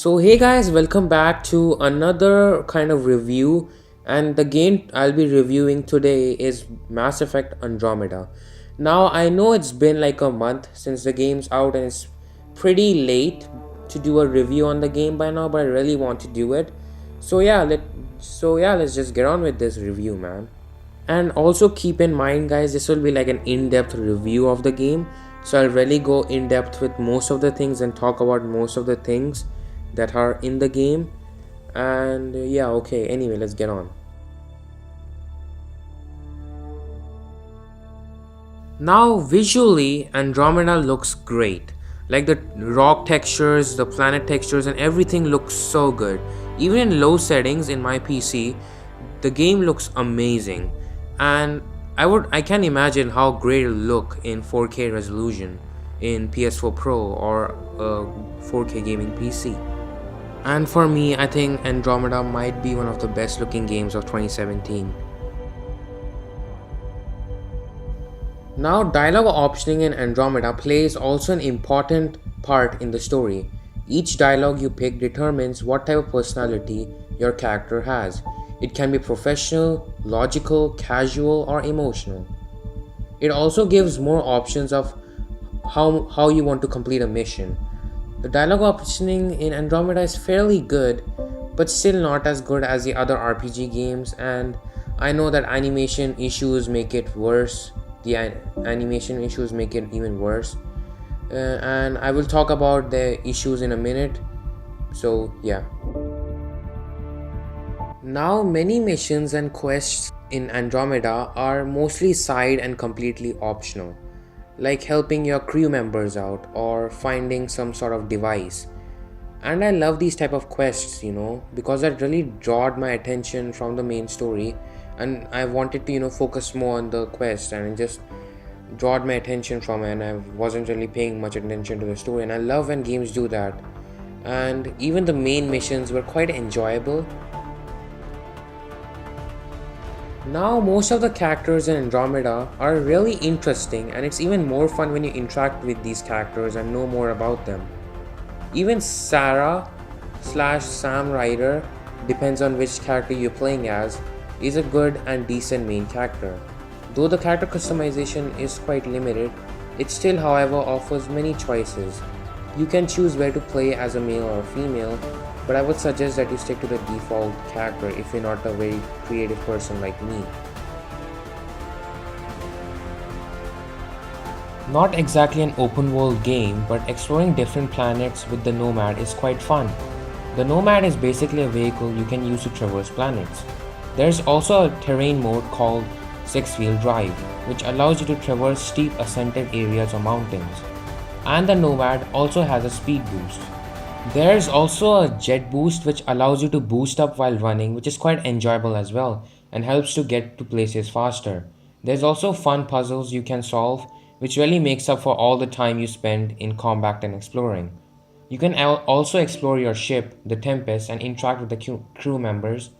So hey guys, welcome back to another kind of review, and the game I'll be reviewing today is Mass Effect Andromeda. Now I know it's been like a month since the game's out and it's pretty late to do a review on the game by now, but I really want to do it. Let's just get on with this review, man. And also keep in mind guys, this will be like an in-depth review of the game, so I'll really go in depth with most of the things and talk about most of the things that are in the game. And yeah, okay, anyway, let's get on. Now visually Andromeda looks great. Like the rock textures, the planet textures, and everything looks so good. Even in low settings in my PC, the game looks amazing. And I can imagine how great it'll look in 4K resolution in PS4 Pro or a 4K gaming PC. And for me, I think Andromeda might be one of the best looking games of 2017. Now, dialogue optioning in Andromeda plays also an important part in the story. Each dialogue you pick determines what type of personality your character has. It can be professional, logical, casual, or emotional. It also gives more options of how you want to complete a mission. The dialogue optioning in Andromeda is fairly good, but still not as good as the other RPG games, and I know that animation issues make it worse. Animation issues make it even worse. And I will talk about the issues in a minute. So, yeah. Now, many missions and quests in Andromeda are mostly side and completely optional, like helping your crew members out or finding some sort of device. And I love these type of quests, because that really drawed my attention from the main story, and I wanted to, focus more on the quest, and it just drawed my attention from it, and I wasn't really paying much attention to the story. And I love when games do that. And even the main missions were quite enjoyable. Now, most of the characters in Andromeda are really interesting, and it's even more fun when you interact with these characters and know more about them. Even Sarah/Sam Ryder, depends on which character you're playing as, is a good and decent main character. Though the character customization is quite limited, it still, however, offers many choices. You can choose where to play as a male or female, but I would suggest that you stick to the default character if you're not a very creative person like me. Not exactly an open world game, but exploring different planets with the Nomad is quite fun. The Nomad is basically a vehicle you can use to traverse planets. There's also a terrain mode called 6-wheel drive, which allows you to traverse steep ascended areas or mountains. And the Nomad also has a speed boost. There's also a jet boost which allows you to boost up while running, which is quite enjoyable as well and helps to get to places faster. There's also fun puzzles you can solve, which really makes up for all the time you spend in combat and exploring. You can also explore your ship, the Tempest, and interact with the crew members,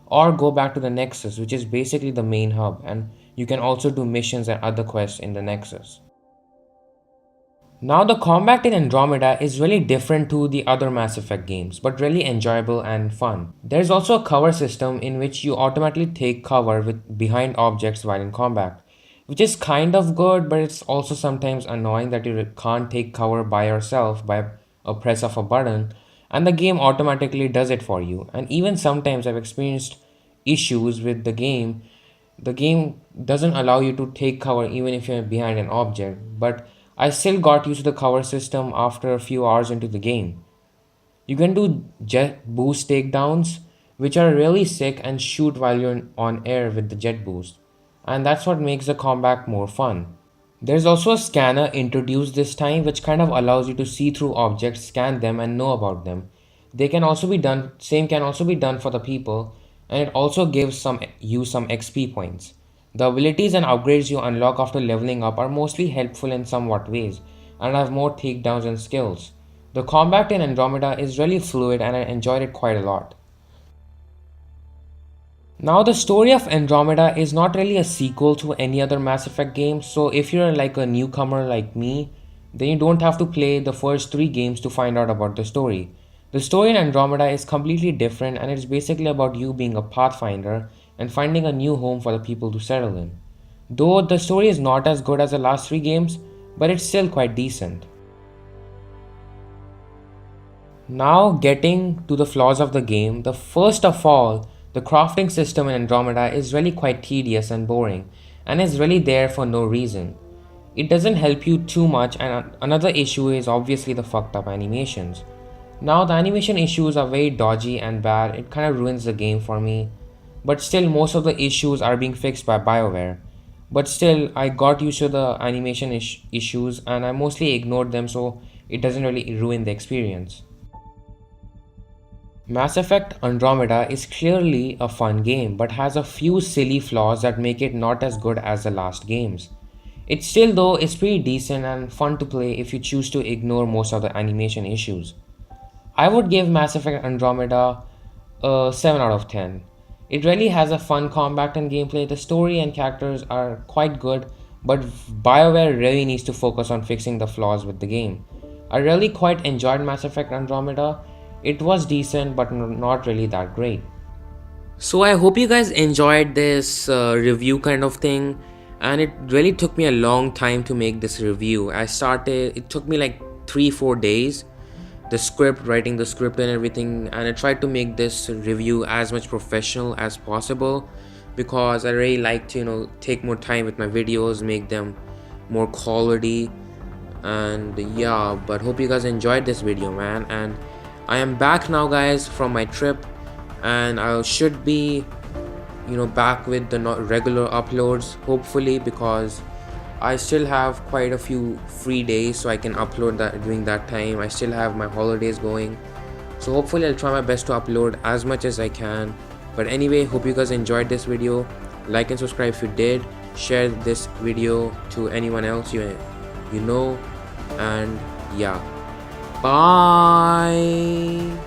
or go back to the Nexus, which is basically the main hub, and you can also do missions and other quests in the Nexus. Now, the combat in Andromeda is really different to the other Mass Effect games, but really enjoyable and fun. There's also a cover system in which you automatically take cover behind objects while in combat, which is kind of good, but it's also sometimes annoying that you can't take cover by yourself by a press of a button, and the game automatically does it for you. And even sometimes I've experienced issues with the game. The game doesn't allow you to take cover even if you're behind an object, but I still got used to the cover system after a few hours into the game. You can do jet boost takedowns, which are really sick, and shoot while you're on air with the jet boost. And that's what makes the combat more fun. There's also a scanner introduced this time, which kind of allows you to see through objects, scan them, and know about them. Same can also be done for the people, and it also gives some XP points. The abilities and upgrades you unlock after leveling up are mostly helpful in somewhat ways, and have more takedowns and skills. The combat in Andromeda is really fluid, and I enjoyed it quite a lot. Now, the story of Andromeda is not really a sequel to any other Mass Effect game, so if you're like a newcomer like me, then you don't have to play the first 3 games to find out about the story. The story in Andromeda is completely different and it's basically about you being a pathfinder and finding a new home for the people to settle in. Though the story is not as good as the last three games, but it's still quite decent. Now, getting to the flaws of the game, the first of all, the crafting system in Andromeda is really quite tedious and boring, and is really there for no reason. It doesn't help you too much, and another issue is obviously the fucked up animations. Now, the animation issues are very dodgy and bad, it kind of ruins the game for me, but still, most of the issues are being fixed by BioWare. But still, I got used to the animation issues and I mostly ignored them so it doesn't really ruin the experience. Mass Effect Andromeda is clearly a fun game but has a few silly flaws that make it not as good as the last games. It still though is pretty decent and fun to play if you choose to ignore most of the animation issues. I would give Mass Effect Andromeda a 7 out of 10. It really has a fun combat and gameplay. The story and characters are quite good, but BioWare really needs to focus on fixing the flaws with the game. I really quite enjoyed Mass Effect Andromeda. It was decent, but not really that great. So I hope you guys enjoyed this review kind of thing, and it really took me a long time to make this review. It took me like 3-4 days, writing the script and everything, and I tried to make this review as much professional as possible because I really like to take more time with my videos, make them more quality. And yeah, but hope you guys enjoyed this video, man. And I am back now, guys, from my trip, and I should be back with the regular uploads hopefully, because I still have quite a few free days so I can upload that during that time. I still have my holidays going, so hopefully I'll try my best to upload as much as I can. But anyway, hope you guys enjoyed this video. Like and subscribe if you did. Share this video to anyone else you know. And yeah, bye.